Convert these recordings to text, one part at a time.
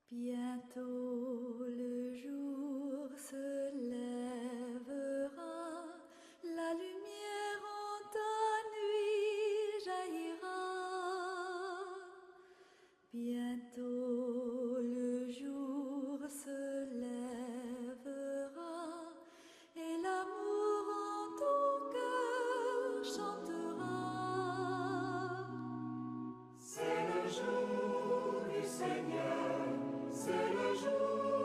Bientôt le jour se lèvera, la lumière en ta nuit jaillira. Bientôt le jour se lèvera et l'amour en ton cœur chantera. C'est le jour du Seigneur, c'est le jour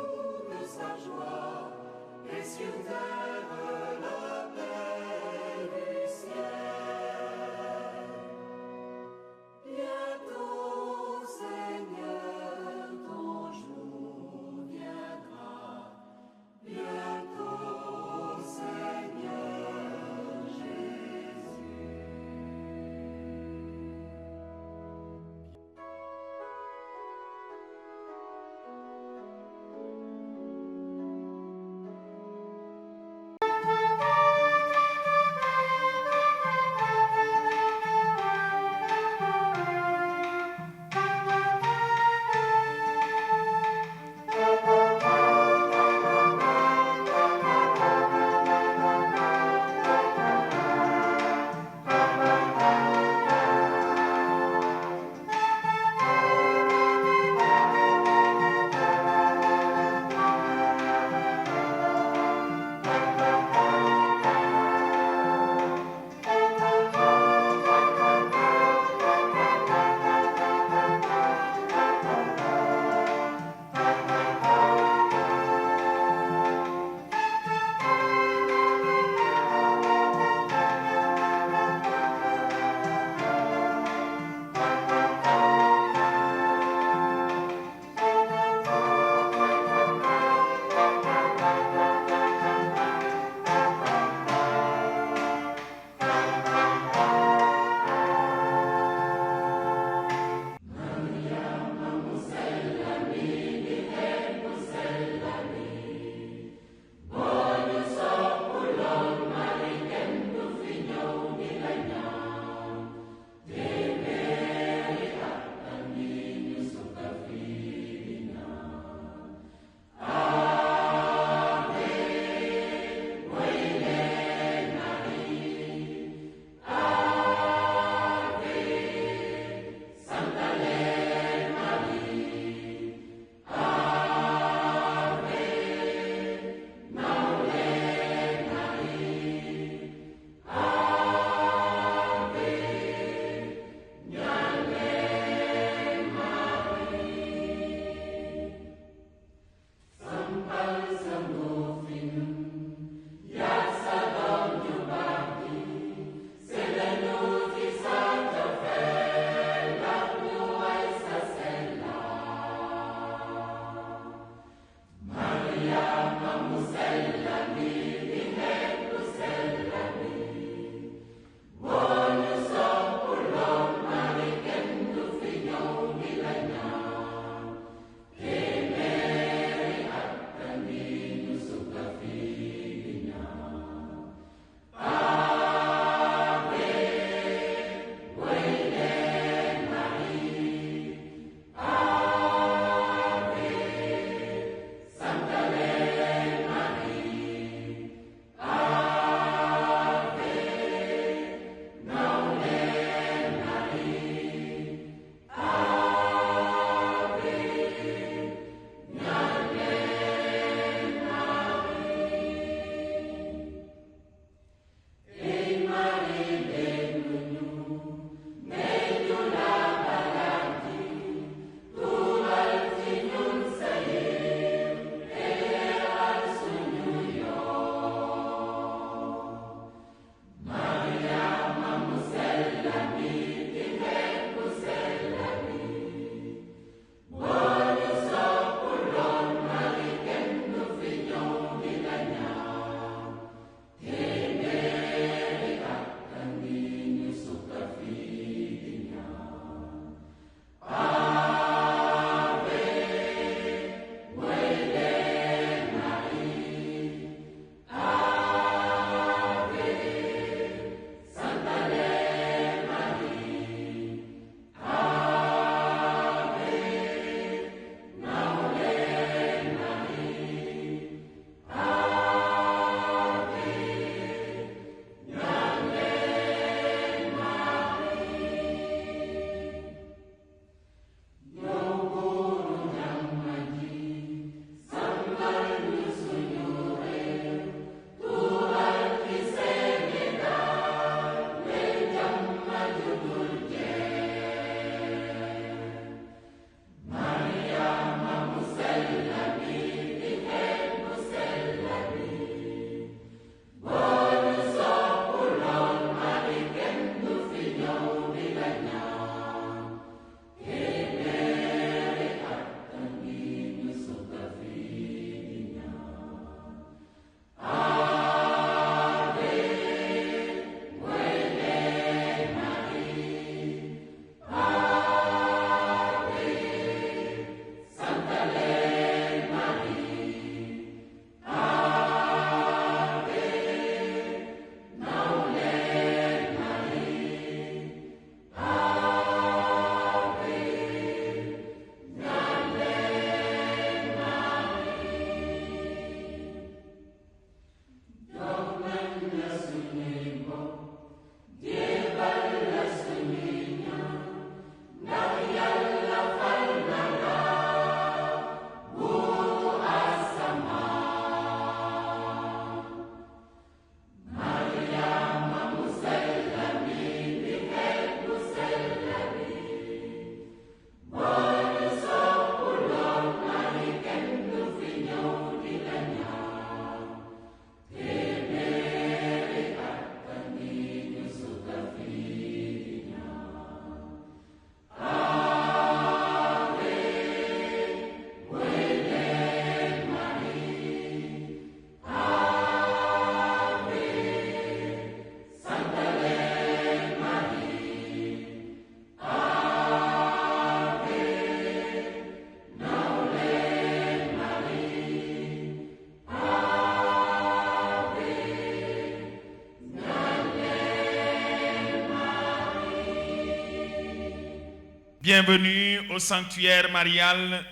Bienvenue au sanctuaire marial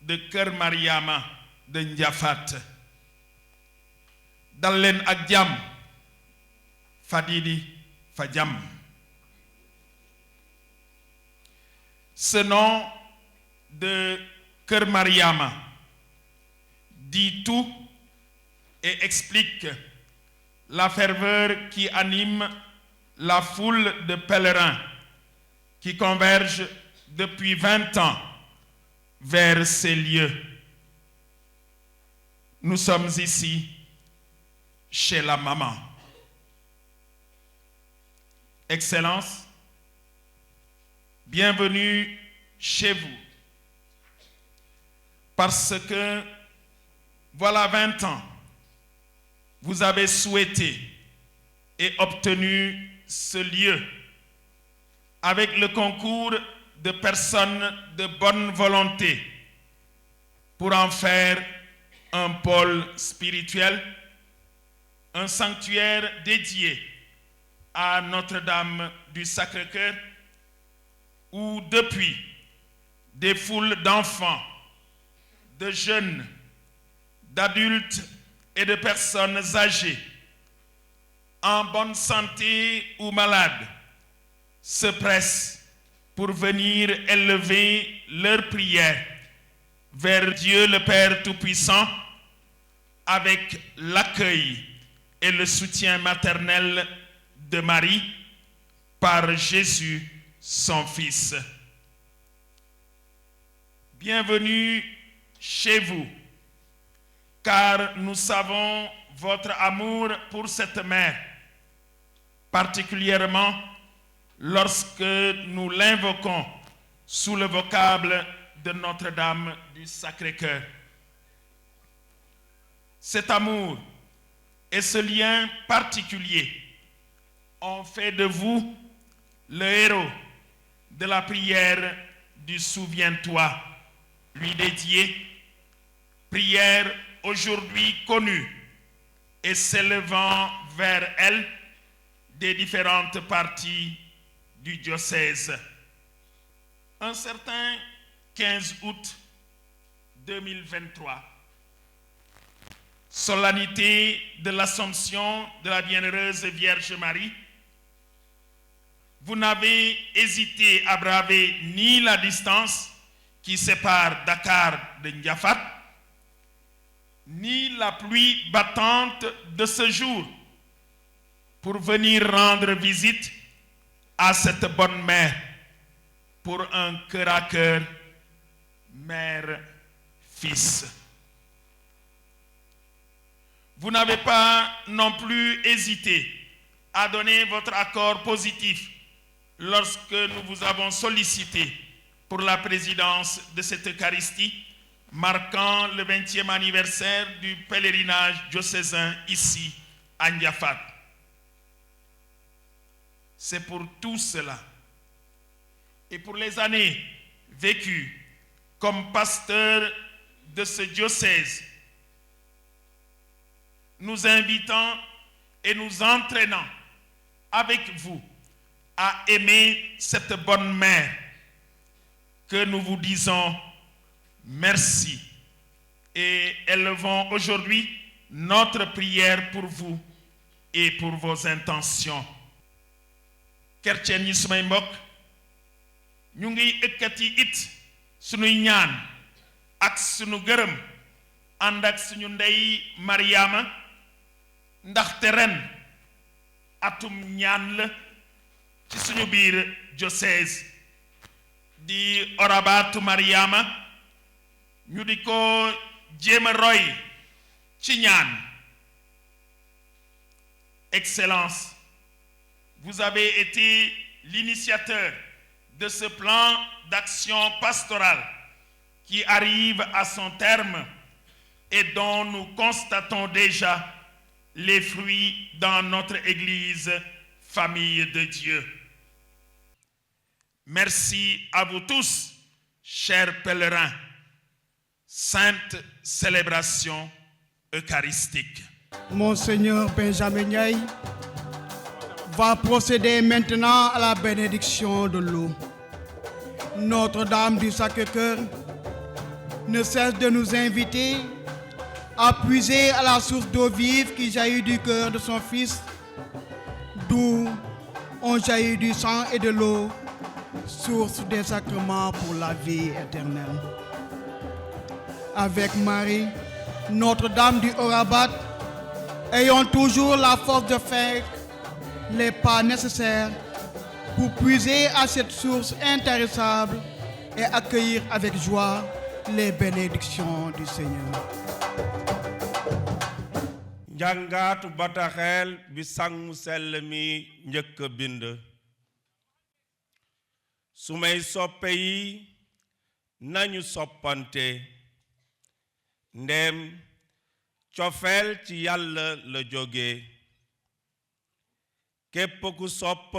de Kër Mariama de Ndiafat. Dal leen ak jàmm Fadidi Fajam. Ce nom de Kër Mariama dit tout et explique la ferveur qui anime la foule de pèlerins qui convergent depuis 20 ans vers ces lieux. Nous sommes ici chez la maman. Excellence, bienvenue chez vous. Parce que voilà 20 ans, vous avez souhaité et obtenu ce lieu avec le concours de personnes de bonne volonté pour en faire un pôle spirituel, un sanctuaire dédié à Notre-Dame du Sacré-Cœur, où depuis des foules d'enfants, de jeunes, d'adultes et de personnes âgées, en bonne santé ou malades, se pressent pour venir élever leurs prières vers Dieu le Père Tout-Puissant avec l'accueil et le soutien maternel de Marie par Jésus, son Fils. Bienvenue chez vous, car nous savons votre amour pour cette mère, particulièrement lorsque nous l'invoquons sous le vocable de Notre-Dame du Sacré-Cœur. Cet amour et ce lien particulier ont fait de vous le héros de la prière du Souviens-toi, lui dédiée, prière aujourd'hui connue et s'élevant vers elle des différentes parties du diocèse. Un certain 15 août 2023, solennité de l'Assomption de la Bienheureuse Vierge Marie, vous n'avez hésité à braver ni la distance qui sépare Dakar de Ndiafat, ni la pluie battante de ce jour pour venir rendre visite à cette bonne mère pour un cœur à cœur, mère-fils. Vous n'avez pas non plus hésité à donner votre accord positif lorsque nous vous avons sollicité pour la présidence de cette Eucharistie marquant le 20e anniversaire du pèlerinage diocésain ici à Ndiafat. C'est pour tout cela et pour les années vécues comme pasteur de ce diocèse, nous invitons et nous entraînons avec vous à aimer cette bonne mère que nous vous disons merci et élevons aujourd'hui notre prière pour vous et pour vos intentions. Kerceen yi sumay mbokk ñu ngi ëkkati it sunuy ñaan ak sunu gërëm ànd ak suñu ndey Mariama ndaxte ren atum ñaan la ci suñu biir diocèse di Orabatu Mariama ñu di ko jéem a roy ci ñaan. Excellence, vous avez été l'initiateur de ce plan d'action pastorale qui arrive à son terme et dont nous constatons déjà les fruits dans notre Église, famille de Dieu. Merci à vous tous, chers pèlerins. Sainte célébration eucharistique. Monseigneur Benjamin Ndiaye va procéder maintenant à la bénédiction de l'eau. Notre-Dame du Sacré-Cœur ne cesse de nous inviter à puiser à la source d'eau vive qui jaillit du cœur de son Fils, d'où ont jailli du sang et de l'eau, source des sacrements pour la vie éternelle. Avec Marie, Notre-Dame du Haut-Rabat, ayons toujours la force de faire les pas nécessaires pour puiser à cette source intarissable et accueillir avec joie les bénédictions du Seigneur. njàngaatu bataxel bi sang mu sell mi njëkk a bind su may soppe yi nañu soppante ndem cofeel ci yàlla la jóge képp ku sopp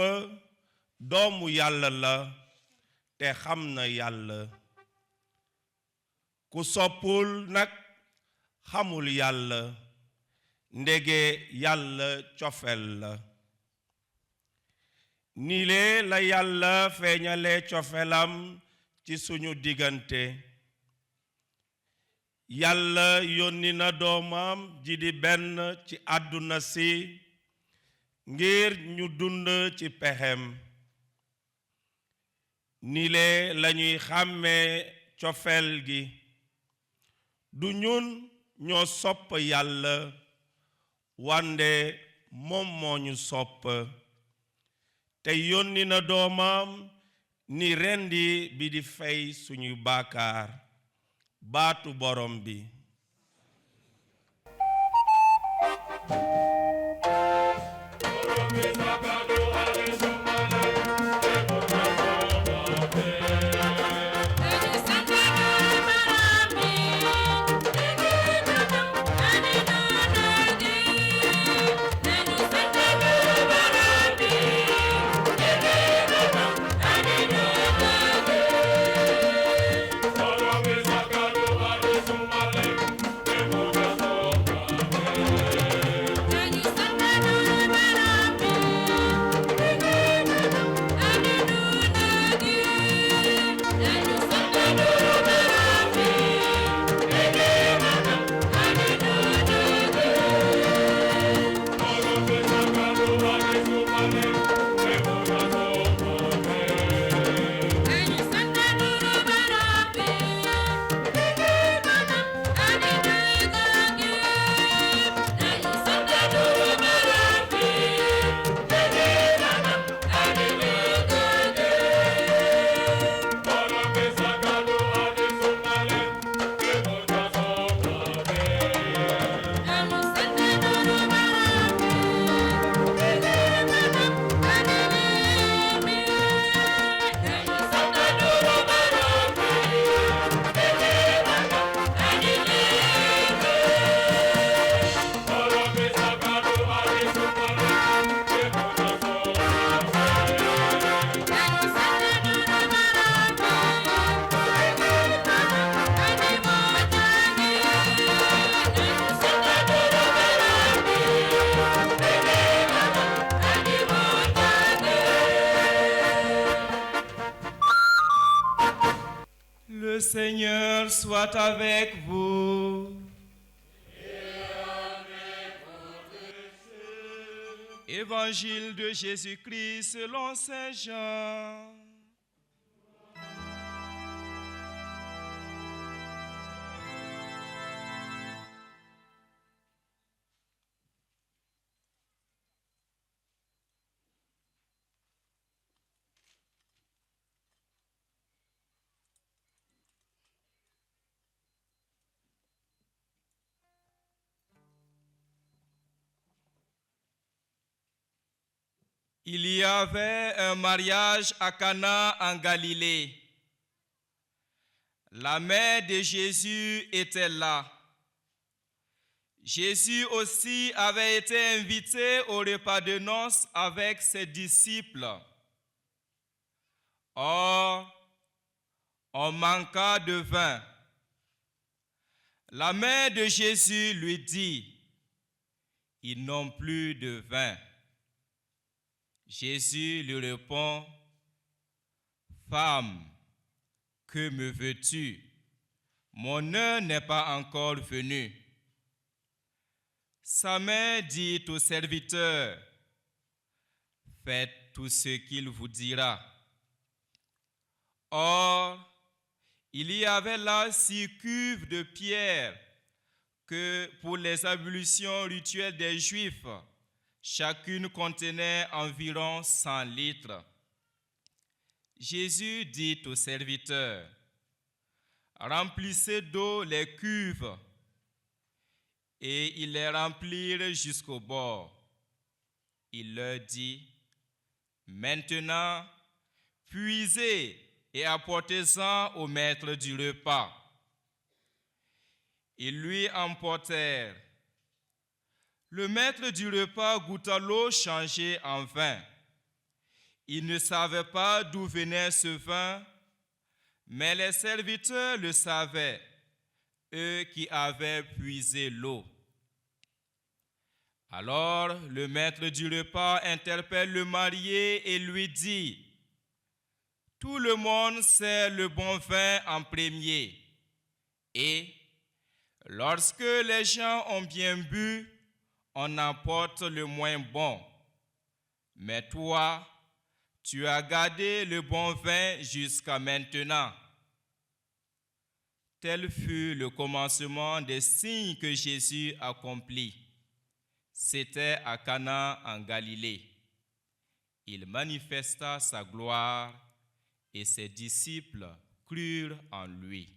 doomu yàlla la te xam na yàlla ku soppul nag xamul yàlla ndege yàlla cofeel la nile la yàlla feeñale cofeelam ci suñu diggante yàlla yónni na doomam ji di benn ci àdduna si ngir ñu dund ci pexem nile lañuy xàmmee cofeel gi du ñun ñoo sopp yàlla wande moom moo ñu sopp te yónni na doomam ni rendi bi di fay suñu baakaar baatu borom bi Le Seigneur soit avec vous. Évangile de Jésus-Christ selon Saint Jean. Il y avait un mariage à Cana en Galilée. La mère de Jésus était là. Jésus aussi avait été invité au repas de noces avec ses disciples. Or, on manqua de vin. La mère de Jésus lui dit, « Ils n'ont plus de vin. » Jésus lui répond, « Femme, que me veux-tu? Mon heure n'est pas encore venue. » Sa mère dit au serviteur, « Faites tout ce qu'il vous dira. » Or, il y avait là 6 cuves de pierre que pour les ablutions rituelles des Juifs, chacune contenait environ 100 litres. Jésus dit au serviteur, « Remplissez d'eau les cuves. » Et ils les remplirent jusqu'au bord. Il leur dit, « Maintenant, puisez et apportez-en au maître du repas. » Ils lui emportèrent. Le maître du repas goûta l'eau changée en vin. Il ne savait pas d'où venait ce vin, mais les serviteurs le savaient, eux qui avaient puisé l'eau. Alors le maître du repas interpelle le marié et lui dit, « Tout le monde sert le bon vin en premier, et lorsque les gens ont bien bu, on apporte le moins bon. Mais toi, tu as gardé le bon vin jusqu'à maintenant. » Tel fut le commencement des signes que Jésus accomplit. C'était à Cana en Galilée. Il manifesta sa gloire et ses disciples crurent en lui.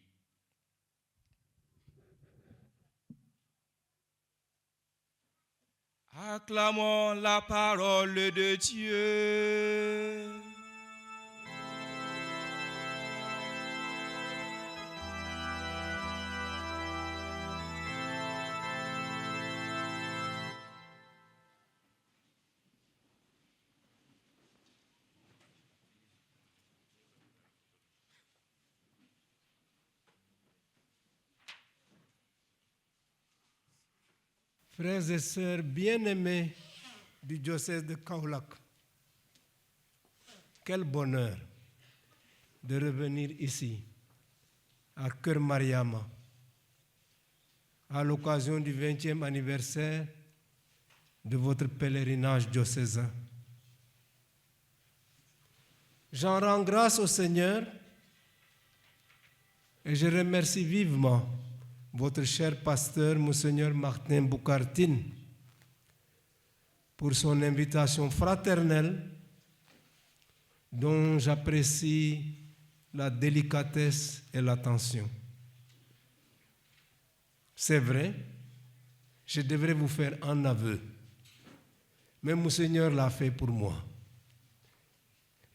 Acclamons la parole de Dieu. Frères et sœurs bien-aimés du diocèse de Kaolack, quel bonheur de revenir ici, à Kër Mariama, à l'occasion du 20e anniversaire de votre pèlerinage diocésain. J'en rends grâce au Seigneur et je remercie vivement votre cher pasteur, Monseigneur Martin Boukartine, pour son invitation fraternelle dont j'apprécie la délicatesse et l'attention. C'est vrai, je devrais vous faire un aveu, mais Monseigneur l'a fait pour moi.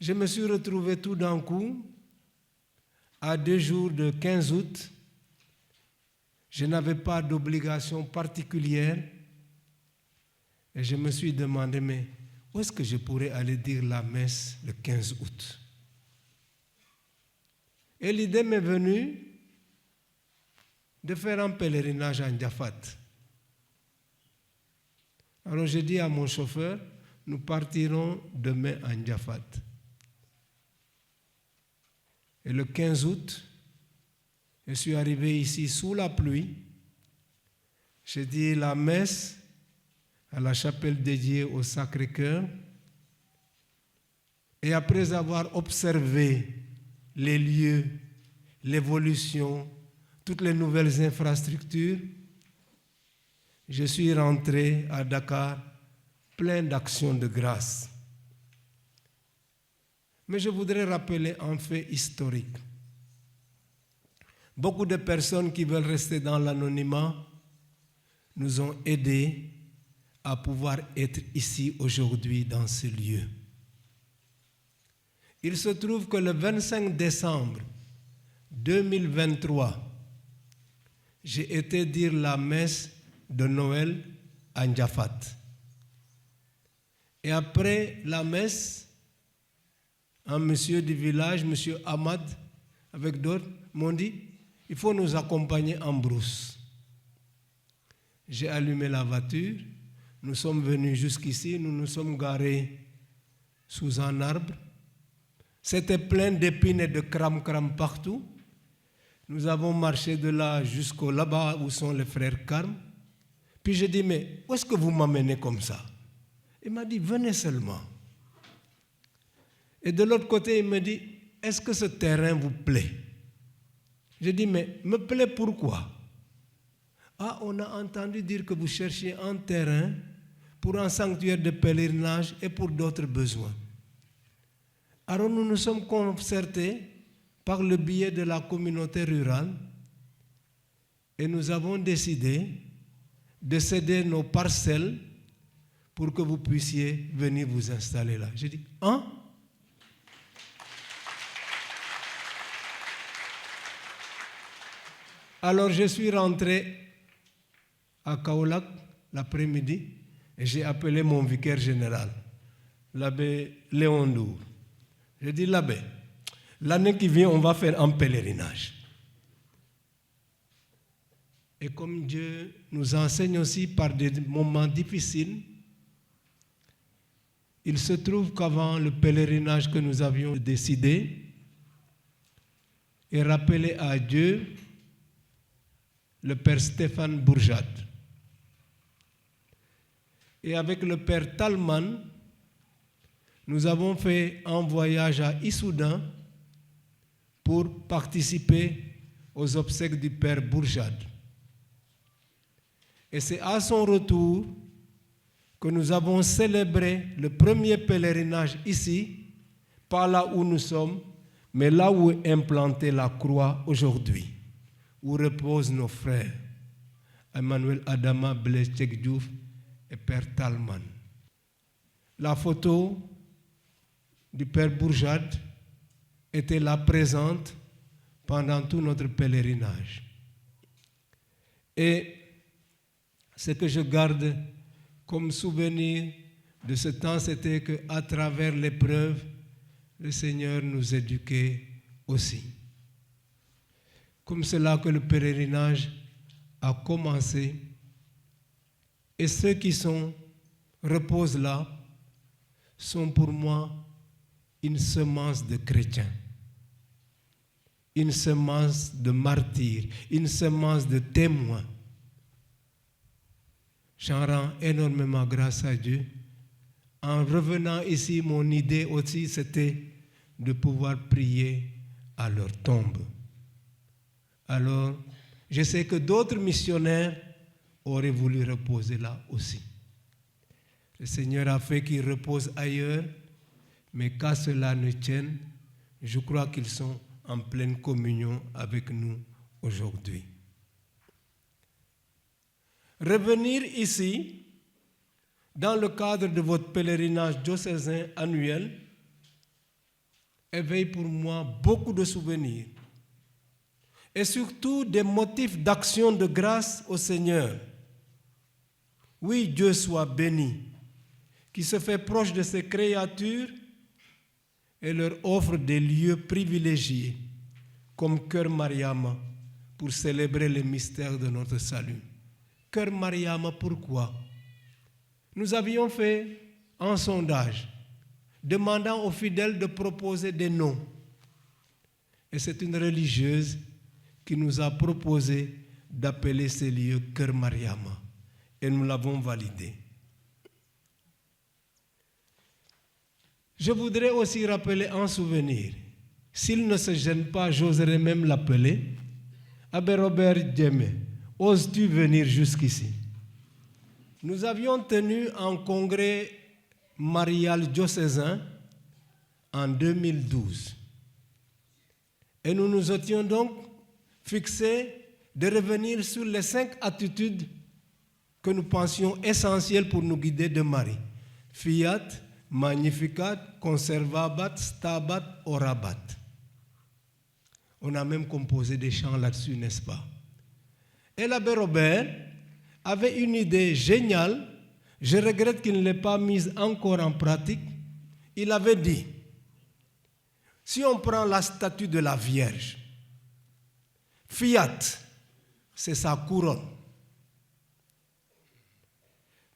Je me suis retrouvé tout d'un coup, à 2 jours de 15 août, je n'avais pas d'obligation particulière et je me suis demandé, mais où est-ce que je pourrais aller dire la messe le 15 août? Et l'idée m'est venue de faire un pèlerinage à Ndiafat. Alors j'ai dit à mon chauffeur, nous partirons demain à Ndiafat. Et le 15 août, je suis arrivé ici sous la pluie. J'ai dit la messe à la chapelle dédiée au Sacré-Cœur. Et après avoir observé les lieux, l'évolution, toutes les nouvelles infrastructures, je suis rentré à Dakar plein d'actions de grâce. Mais je voudrais rappeler un fait historique. Beaucoup de personnes qui veulent rester dans l'anonymat nous ont aidés à pouvoir être ici aujourd'hui dans ce lieu. Il se trouve que le 25 décembre 2023, j'ai été dire la messe de Noël à Ndiafat. Et après la messe, un monsieur du village, monsieur Ahmad, avec d'autres, m'ont dit, il faut nous accompagner en brousse. J'ai allumé la voiture, nous sommes venus jusqu'ici, nous nous sommes garés sous un arbre. C'était plein d'épines et de cram-cram partout. Nous avons marché de là jusqu'au là-bas où sont les frères Carmes. Puis j'ai dit, mais où est-ce que vous m'amenez comme ça? Il m'a dit, venez seulement. Et de l'autre côté, il me dit, est-ce que ce terrain vous plaît? J'ai dit, mais me plaît pourquoi? Ah, on a entendu dire que vous cherchiez un terrain pour un sanctuaire de pèlerinage et pour d'autres besoins. Alors nous nous sommes concertés par le biais de la communauté rurale et nous avons décidé de céder nos parcelles pour que vous puissiez venir vous installer là. J'ai dit, hein? Alors je suis rentré à Kaolack l'après-midi et j'ai appelé mon vicaire général, l'abbé Léon Ndour. J'ai dit, l'abbé, l'année qui vient, on va faire un pèlerinage. Et comme Dieu nous enseigne aussi par des moments difficiles, il se trouve qu'avant le pèlerinage que nous avions décidé et rappelé à Dieu, le père Stéphane Bourjat. Et avec le père Talman, nous avons fait un voyage à Issoudun pour participer aux obsèques du père Bourjat. Et c'est à son retour que nous avons célébré le premier pèlerinage ici, pas là où nous sommes, mais là où est implantée la croix aujourd'hui, où reposent nos frères, Emmanuel Adama, Blaise Tchekdiouf et Père Talman. La photo du Père Bourjat était là présente pendant tout notre pèlerinage. Et ce que je garde comme souvenir de ce temps, c'était qu'à travers l'épreuve, le Seigneur nous éduquait aussi. Comme c'est là que le pèlerinage a commencé, et ceux qui reposent là sont pour moi une semence de chrétiens, une semence de martyrs, une semence de témoins. J'en rends énormément grâce à Dieu. En revenant ici, mon idée aussi, c'était de pouvoir prier à leur tombe. Alors, je sais que d'autres missionnaires auraient voulu reposer là aussi. Le Seigneur a fait qu'ils reposent ailleurs, mais qu'à cela ne tienne, je crois qu'ils sont en pleine communion avec nous aujourd'hui. Revenir ici, dans le cadre de votre pèlerinage diocésain annuel, éveille pour moi beaucoup de souvenirs et surtout des motifs d'action de grâce au Seigneur. Oui, Dieu soit béni, qui se fait proche de ses créatures et leur offre des lieux privilégiés comme Cœur Mariama pour célébrer les mystères de notre salut. Cœur Mariama, pourquoi? Nous avions fait un sondage demandant aux fidèles de proposer des noms. Et c'est une religieuse qui nous a proposé d'appeler ces lieux Cœur Mariama. Et nous l'avons validé. Je voudrais aussi rappeler un souvenir. S'il ne se gêne pas, j'oserais même l'appeler. Abbé Robert Djemé, oses-tu venir jusqu'ici? Nous avions tenu un congrès marial diocésain en 2012. Et nous nous étions donc fixés de revenir sur les 5 attitudes que nous pensions essentielles pour nous guider de Marie. Fiat, Magnificat, Conservabat, Stabat, Orabat. On a même composé des chants là-dessus, n'est-ce pas? Et l'abbé Robert avait une idée géniale, je regrette qu'il ne l'ait pas mise encore en pratique. Il avait dit, si on prend la statue de la Vierge, Fiat, c'est sa couronne.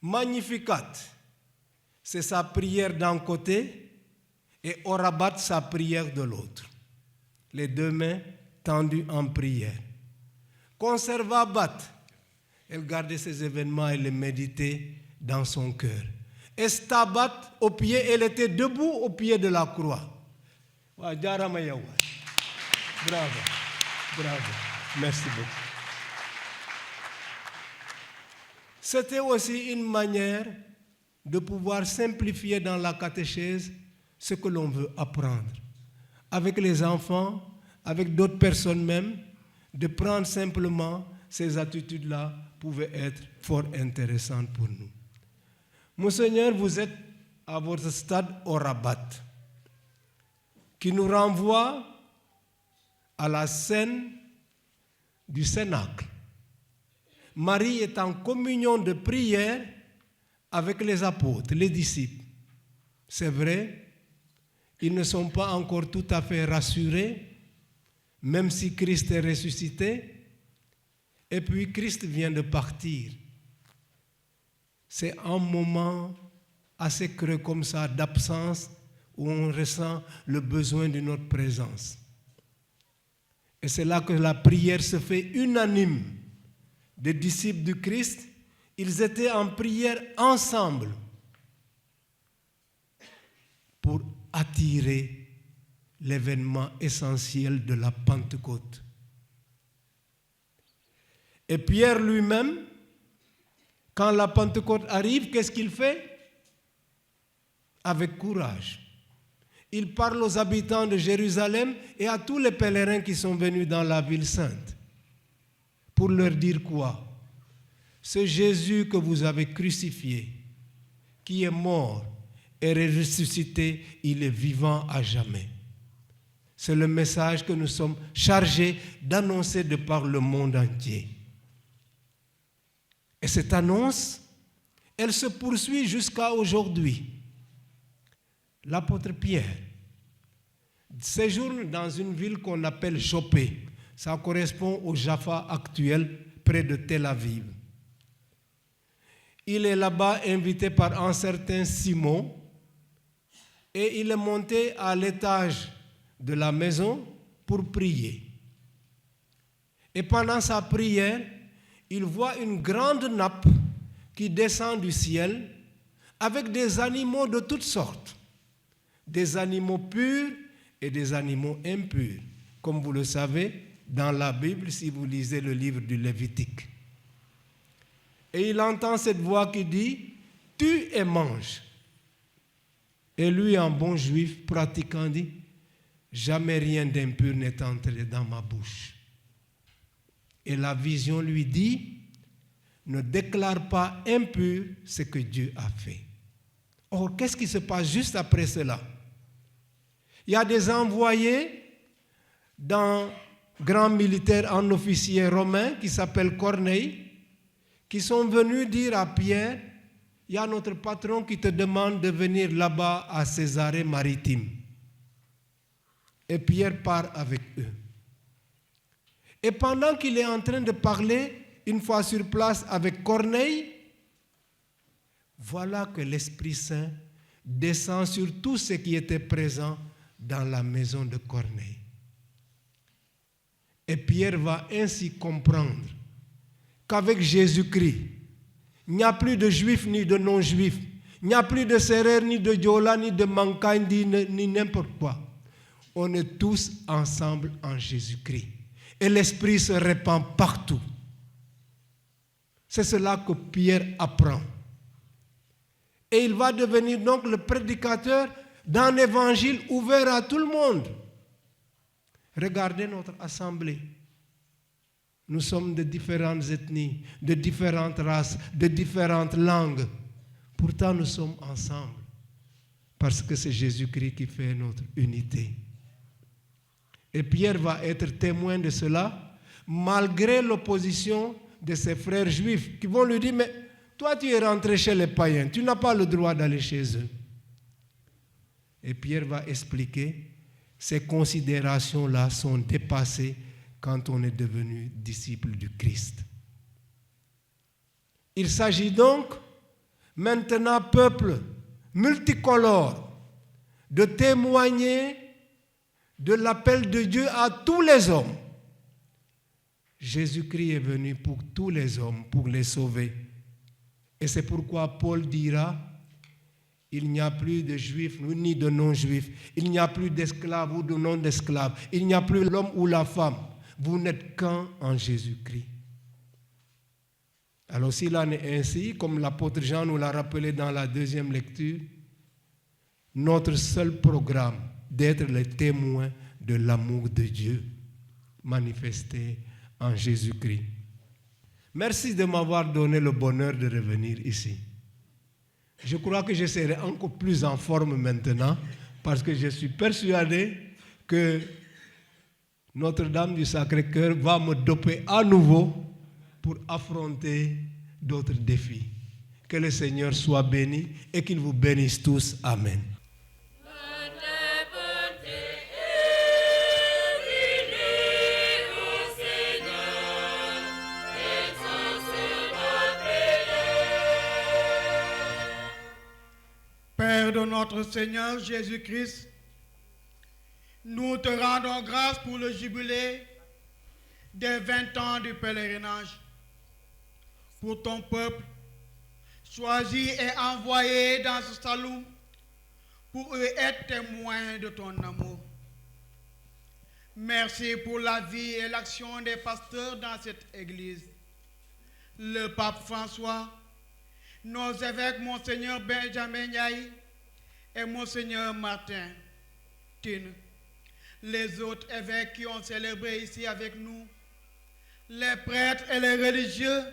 Magnificat, c'est sa prière d'un côté et Orabat, sa prière de l'autre. Les deux mains tendu en prière. Conserva Bat, elle gardait ces événements et les méditait dans son cœur. Et Stabat, au pied, elle était debout au pied de la croix. Bravo, bravo, merci beaucoup. C'était aussi une manière de pouvoir simplifier dans la catéchèse ce que l'on veut apprendre. Avec les enfants, avec d'autres personnes même, de prendre simplement ces attitudes-là pouvaient être fort intéressantes pour nous. Monseigneur, vous êtes à votre stade au Rabat, qui nous renvoie à la scène du Cénacle. Marie est en communion de prière avec les apôtres, les disciples. C'est vrai, ils ne sont pas encore tout à fait rassurés, même si Christ est ressuscité, et puis Christ vient de partir. C'est un moment assez creux comme ça, d'absence, où on ressent le besoin de notre présence. Et c'est là que la prière se fait unanime. Des disciples du Christ, ils étaient en prière ensemble pour attirer l'événement essentiel de la Pentecôte. Et Pierre lui-même, quand la Pentecôte arrive, qu'est-ce qu'il fait? Avec courage. Il parle aux habitants de Jérusalem et à tous les pèlerins qui sont venus dans la ville sainte. Pour leur dire quoi? Ce Jésus que vous avez crucifié, qui est mort et ressuscité, il est vivant à jamais. C'est le message que nous sommes chargés d'annoncer de par le monde entier. Et cette annonce, elle se poursuit jusqu'à aujourd'hui. L'apôtre Pierre séjourne dans une ville qu'on appelle Joppé. Ça correspond au Jaffa actuel, près de Tel Aviv. Il est là-bas invité par un certain Simon et il est monté à l'étage de la maison pour prier. Et pendant sa prière, il voit une grande nappe qui descend du ciel avec des animaux de toutes sortes, des animaux purs et des animaux impurs, comme vous le savez, dans la Bible, si vous lisez le livre du Lévitique. Et il entend cette voix qui dit « Tue et mange ». Et lui, en bon juif pratiquant, dit « Jamais rien d'impur n'est entré dans ma bouche ». Et la vision lui dit « Ne déclare pas impur ce que Dieu a fait ». Or, qu'est-ce qui se passe juste après cela? Il y a des envoyés d'un grand militaire en officier romain qui s'appelle Corneille, qui sont venus dire à Pierre, il y a notre patron qui te demande de venir là-bas à Césarée maritime. Et Pierre part avec eux. Et pendant qu'il est en train de parler, une fois sur place avec Corneille, voilà que l'Esprit Saint descend sur tous ceux qui étaient présents dans la maison de Corneille. Et Pierre va ainsi comprendre qu'avec Jésus-Christ, il n'y a plus de juifs ni de non-juifs, il n'y a plus de Sérère, ni de Diola, ni de Mankandi, ni n'importe quoi. On est tous ensemble en Jésus-Christ. Et l'Esprit se répand partout. C'est cela que Pierre apprend. Et il va devenir donc le prédicateur d'un évangile ouvert à tout le monde. Regardez notre assemblée. Nous sommes de différentes ethnies, de différentes races, de différentes langues. Pourtant, nous sommes ensemble. Parce que c'est Jésus-Christ qui fait notre unité. Et Pierre va être témoin de cela, malgré l'opposition de ses frères juifs, qui vont lui dire, mais toi tu es rentré chez les païens, tu n'as pas le droit d'aller chez eux. Et Pierre va expliquer, ces considérations-là sont dépassées quand on est devenu disciple du Christ. Il s'agit donc maintenant, peuple multicolore, de témoigner de l'appel de Dieu à tous les hommes, Jésus-Christ est venu pour tous les hommes, pour les sauver. Et c'est pourquoi Paul dira, il n'y a plus de juifs ni de non-juifs, il n'y a plus d'esclaves ou de non-esclaves, il n'y a plus l'homme ou la femme. Vous n'êtes qu'un en Jésus-Christ. Alors s'il en est ainsi, comme l'apôtre Jean nous l'a rappelé dans la deuxième lecture, notre seul programme d'être les témoins de l'amour de Dieu manifesté en Jésus-Christ. Merci de m'avoir donné le bonheur de revenir ici. Je crois que je serai encore plus en forme maintenant parce que je suis persuadé que Notre-Dame du Sacré-Cœur va me doper à nouveau pour affronter d'autres défis. Que le Seigneur soit béni et qu'il vous bénisse tous. Amen. Père de notre Seigneur Jésus-Christ, nous te rendons grâce pour le jubilé des 20 ans du pèlerinage. Pour ton peuple, choisi et envoyé dans ce salon pour eux être témoins de ton amour. Merci pour la vie et l'action des pasteurs dans cette église. Le pape François, nos évêques, Monseigneur Benjamin Ndiaye et Monseigneur Martin Tine, les autres évêques qui ont célébré ici avec nous, les prêtres et les religieux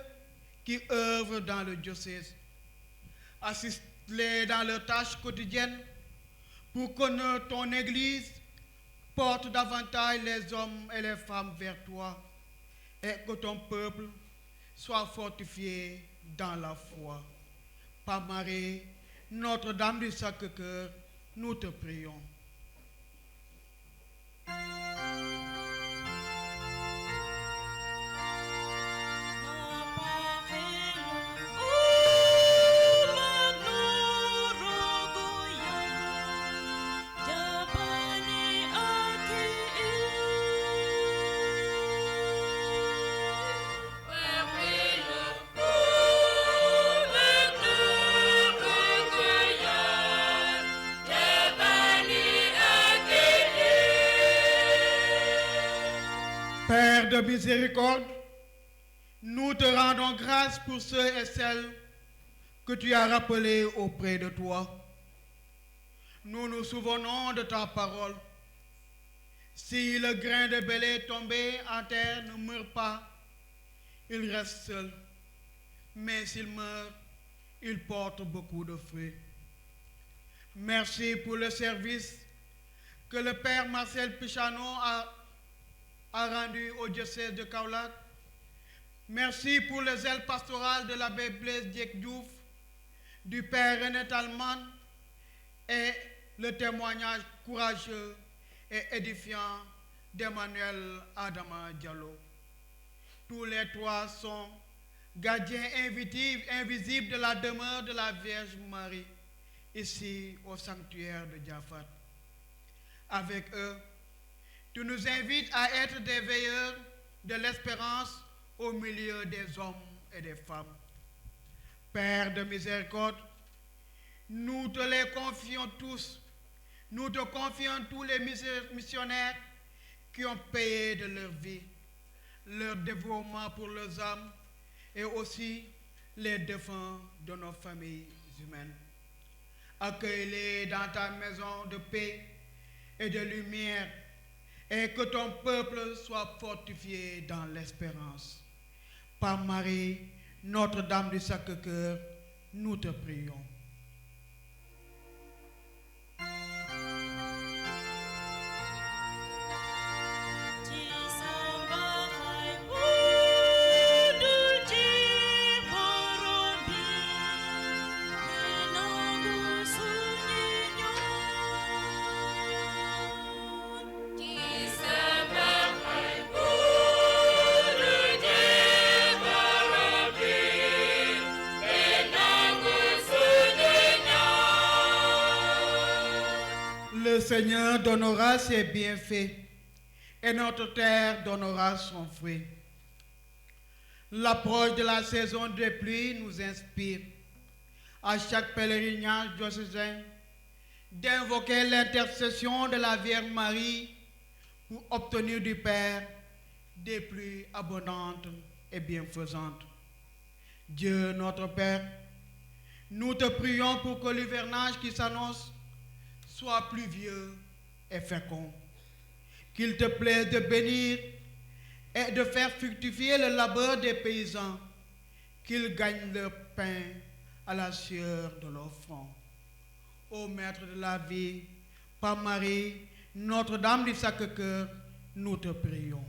qui œuvrent dans le diocèse. Assiste-les dans leurs tâches quotidiennes pour que ton Église porte davantage les hommes et les femmes vers toi et que ton peuple soit fortifié dans la foi. Par Marie, Notre-Dame du Sacré-Cœur, nous te prions. Père de miséricorde, nous te rendons grâce pour ceux et celles que tu as rappelés auprès de toi. Nous nous souvenons de ta parole. Si le grain de blé tombé en terre ne meurt pas, il reste seul. Mais s'il meurt, il porte beaucoup de fruits. Merci pour le service que le Père Marcel Pichano a rendu au diocèse de Kaolack. Merci pour les ailes pastorales de l'abbé Blaise Diek Diouf, du Père René Talman et le témoignage courageux et édifiant d'Emmanuel Adama Diallo. Tous les trois sont gardiens invisibles de la demeure de la Vierge Marie, ici au sanctuaire de Diafat. Avec eux, tu nous invites à être des veilleurs de l'espérance au milieu des hommes et des femmes. Père de miséricorde, nous te les confions tous. Nous te confions tous les missionnaires qui ont payé de leur vie, leur dévouement pour leurs âmes et aussi les défunts de nos familles humaines. Accueille-les dans ta maison de paix et de lumière, et que ton peuple soit fortifié dans l'espérance. Par Marie, Notre-Dame du Sacré-Cœur, nous te prions. Le Seigneur donnera ses bienfaits et notre terre donnera son fruit. L'approche de la saison des pluies nous inspire, à chaque pèlerinage diocésain, d'invoquer l'intercession de la Vierge Marie pour obtenir du Père des pluies abondantes et bienfaisantes. Dieu notre Père, nous te prions pour que l'hivernage qui s'annonce soit pluvieux et fécond. Qu'il te plaise de bénir et de faire fructifier le labeur des paysans, qu'ils gagnent leur pain à la sueur de leur front. Ô Maître de la vie, par Marie, Notre-Dame du Sacré-Cœur, nous te prions.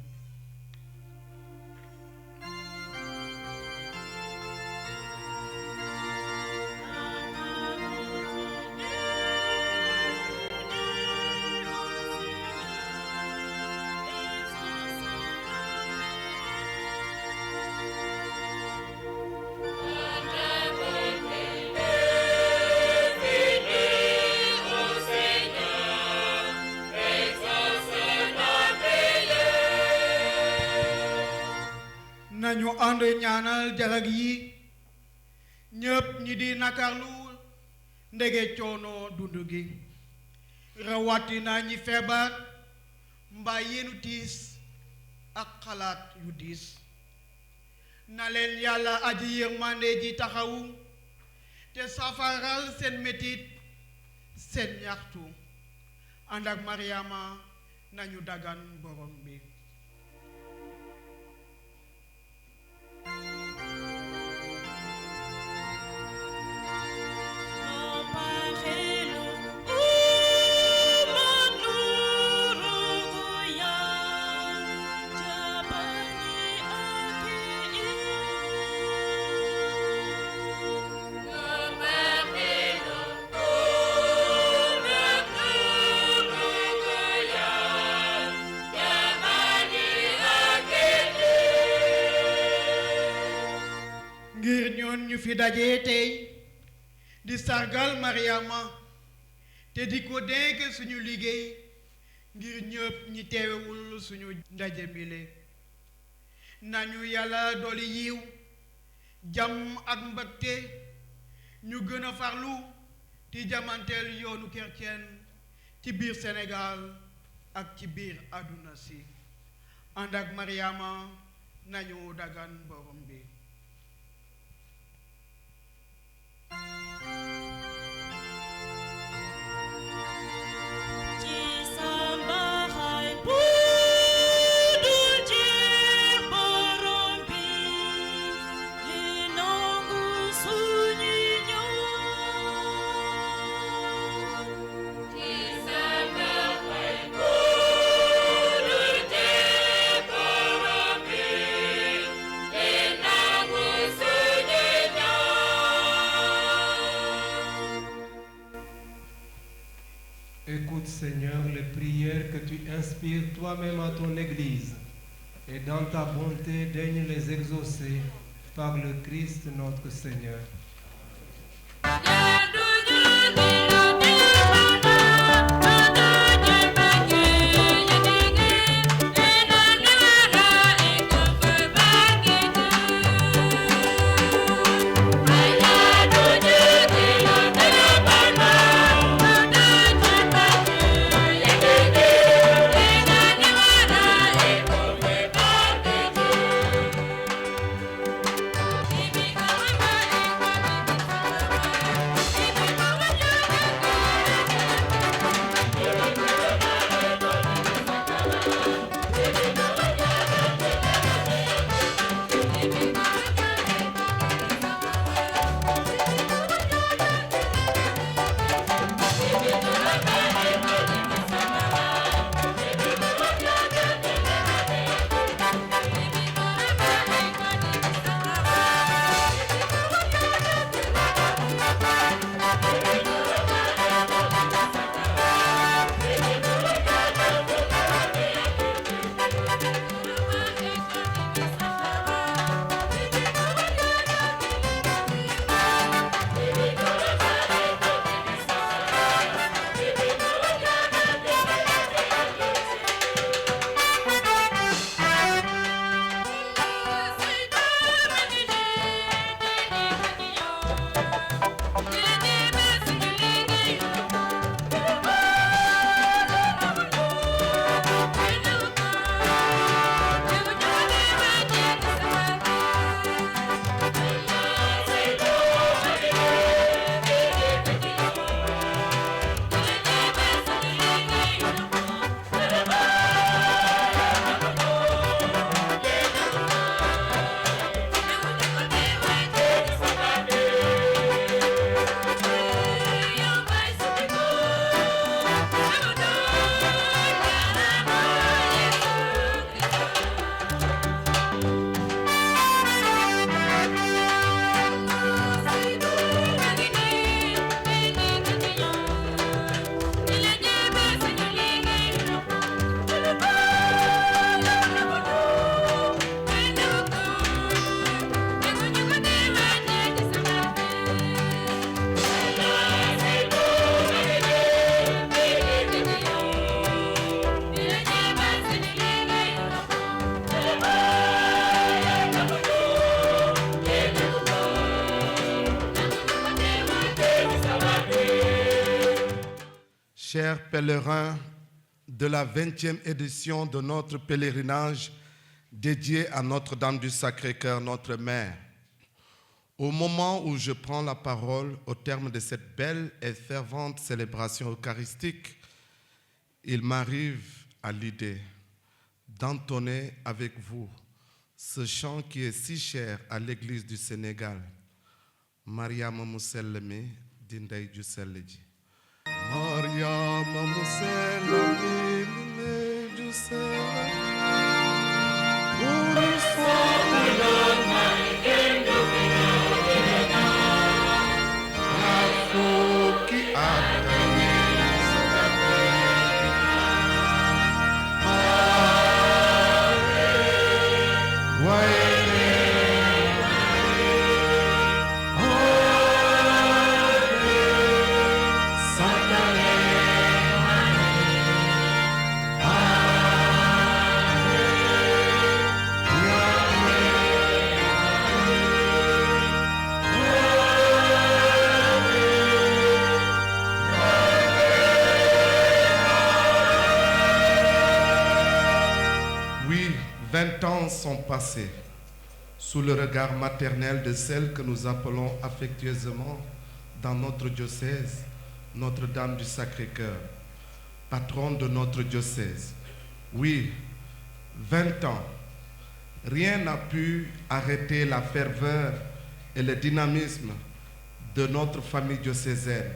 nañu ànd ñaanal jarag yi ñëpp ñi di nakarlu ndege coono dund gi rawatina ñi feebar mbaa yenu tiis ak xalaat yu diis na leen yàlla aji yërmande ji taxawu te safaral seen metit seen ñaxtu ànd ak Mariama nañu dagan borom bi ngir ñoon ñu fi dajee tey di sargal Mariama te di ko dénk suñu liggéey ngir ñëpp ñi teewewul suñu ndaje bile nañu yàlla dooli yiw jàmm ak mbëgte ñu gën a farlu ti jamanteel yoonu chrétien ci biir Sénégal ak ci biir àdduna si ànd ak Mariama nañu dagan borom bi Écoute, Seigneur, les prières que tu inspires toi-même à ton Église, et dans ta bonté, daigne les exaucer par le Christ notre Seigneur. Chers pèlerins de la 20e édition de notre pèlerinage dédié à Notre-Dame du Sacré-Cœur, notre mère, au moment où je prends la parole au terme de cette belle et fervente célébration eucharistique, il m'arrive à l'idée d'entonner avec vous ce chant qui est si cher à l'Église du Sénégal. Mariama Musellemi Dindey du Selleji. Mariama Musellemi Dindey du Selleji. Oui, 20 ans sont passés sous le regard maternel de celle que nous appelons affectueusement dans notre diocèse Notre-Dame du Sacré-Cœur, patronne de notre diocèse. Oui, 20 ans. Rien n'a pu arrêter la ferveur et le dynamisme de notre famille diocésaine.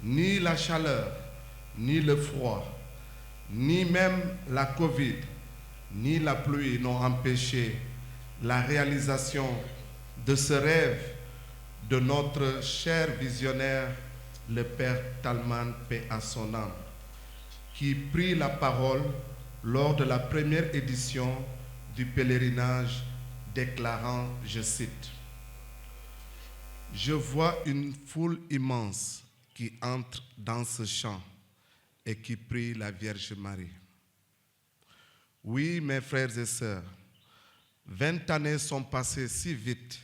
Ni la chaleur, ni le froid, ni même la Covid, ni la pluie n'ont empêché la réalisation de ce rêve de notre cher visionnaire, le Père Talman, paix à son âme, qui prit la parole lors de la première édition du pèlerinage, déclarant, je cite, « Je vois une foule immense qui entre dans ce champ et qui prie la Vierge Marie. » Oui, mes frères et sœurs, 20 années sont passées si vite.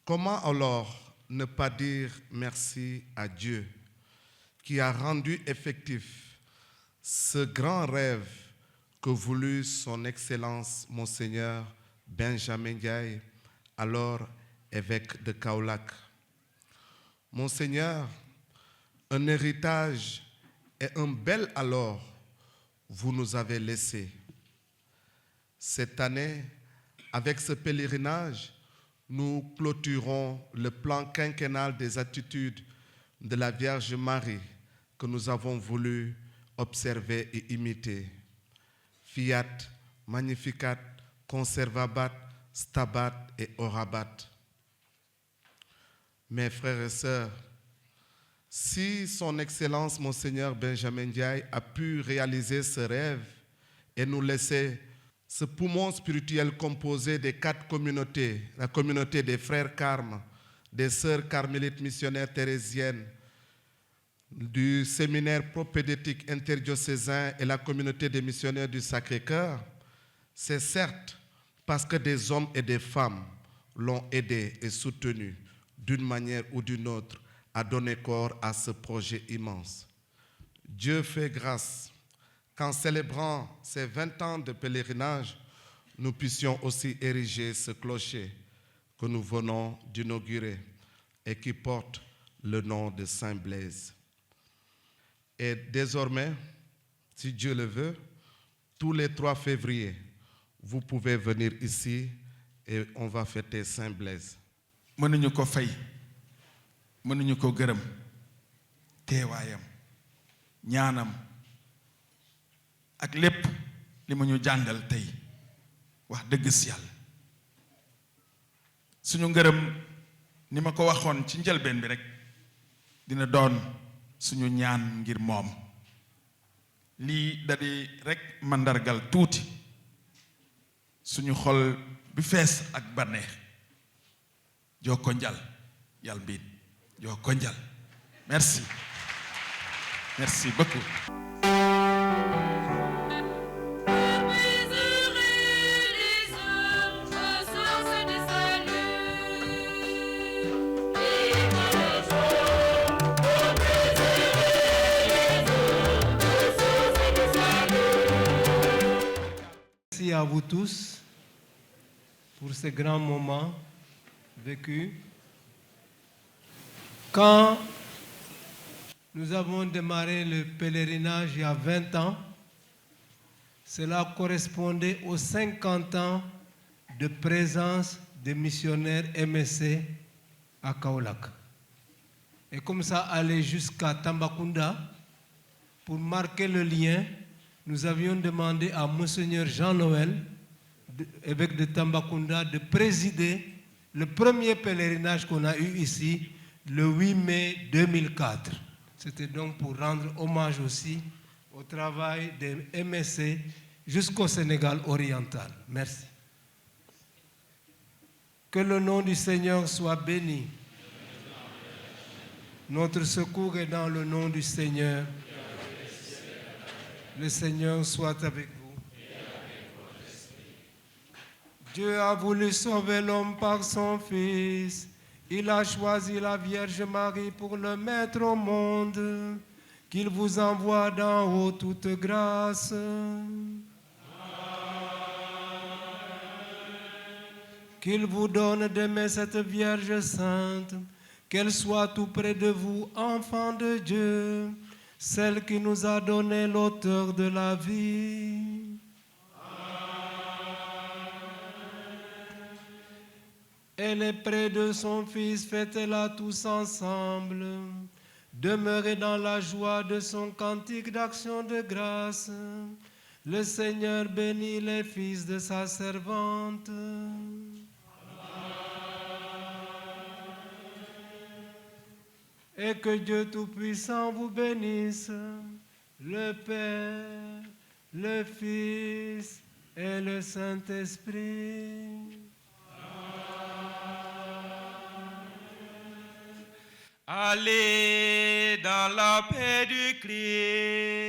Comment alors ne pas dire merci à Dieu qui a rendu effectif ce grand rêve que voulut son Excellence Monseigneur Benjamin Ndiaye, alors évêque de Kaolack. Monseigneur, un héritage et un bel alors vous nous avez laissé. Cette année, avec ce pèlerinage, nous clôturons le plan quinquennal des attitudes de la Vierge Marie que nous avons voulu observer et imiter. Fiat, Magnificat, Conservabat, Stabat et Orabat. Mes frères et sœurs, si son Excellence Monseigneur Benjamin Ndiaye a pu réaliser ce rêve et nous laisser ce poumon spirituel composé des 4 communautés, la communauté des frères Carmes, des sœurs carmélites missionnaires thérésiennes, du séminaire propédétique interdiocésain et la communauté des missionnaires du Sacré-Cœur, c'est certes parce que des hommes et des femmes l'ont aidé et soutenu d'une manière ou d'une autre à donner corps à ce projet immense. Dieu fait grâce qu'en célébrant ces 20 ans de pèlerinage, nous puissions aussi ériger ce clocher que nous venons d'inaugurer et qui porte le nom de Saint Blaise. Et désormais, si Dieu le veut, tous les 3 février, vous pouvez venir ici et on va fêter Saint Blaise. mënuñu ko fay mënuñu ko gërëm teewaayam ñaanam ak lépp li mu ñu jàngal tey wax dëgg si yàlla suñu ngërëm ni ma ko waxoon ci njëlbeen bi rek dina doon suñu ñaan ngir moom lii da di rek mandargal tuuti suñu xol bi fees ak bànneex Joko njal yal biin Joko njal merci beaucoup. à vous tous pour ces grands moments vécus. Quand nous avons démarré le pèlerinage il y a 20 ans, cela correspondait aux 50 ans de présence des missionnaires MSC à Kaolack. Et comme ça allait jusqu'à Tambacounda, pour marquer le lien, nous avions demandé à Monseigneur Jean-Noël, évêque de Tambacounda, de présider le premier pèlerinage qu'on a eu ici, le 8 mai 2004. C'était donc pour rendre hommage aussi au travail des MSC jusqu'au Sénégal oriental. Merci. Que le nom du Seigneur soit béni. Notre secours est dans le nom du Seigneur. Le Seigneur soit avec vous. Dieu a voulu sauver l'homme par son Fils. Il a choisi la Vierge Marie pour le mettre au monde. Qu'il vous envoie d'en haut toute grâce. Qu'il vous donne d'aimer cette Vierge sainte. Qu'elle soit tout près de vous, enfants de Dieu, celle qui nous a donné l'auteur de la vie. Elle est près de son Fils, fêtez-la tous ensemble. Demeurez dans la joie de son cantique d'action de grâce. Le Seigneur bénit les fils de sa servante. Et que Dieu Tout-Puissant vous bénisse, le Père, le Fils et le Saint-Esprit. Allez dans la paix du Christ.